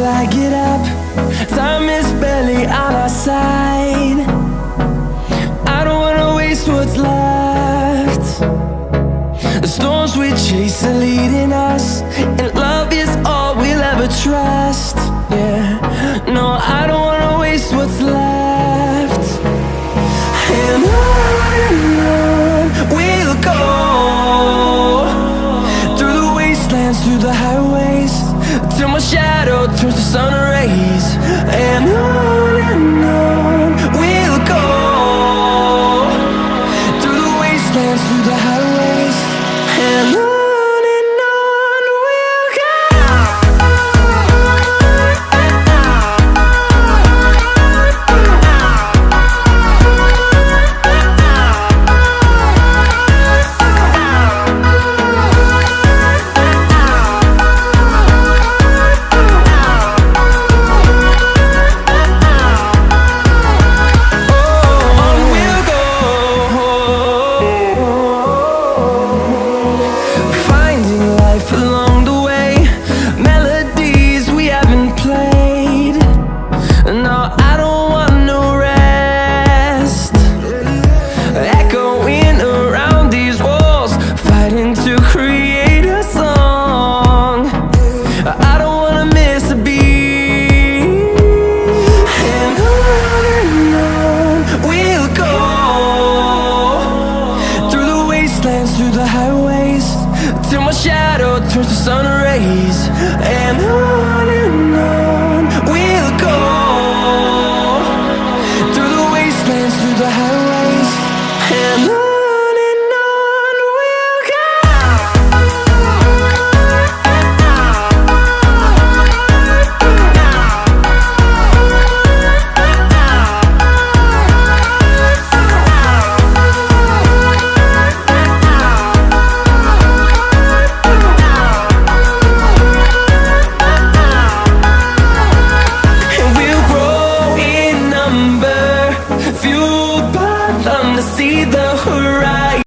till I get up. Time is barely on our side. I don't wanna waste what's left. The storms we chase are leading us, and love is all we'll ever trust. Yeah, no, I don't wanna waste what's left. And on we'll go, through the wastelands, through the highways, till my shadow turns to sun rays. And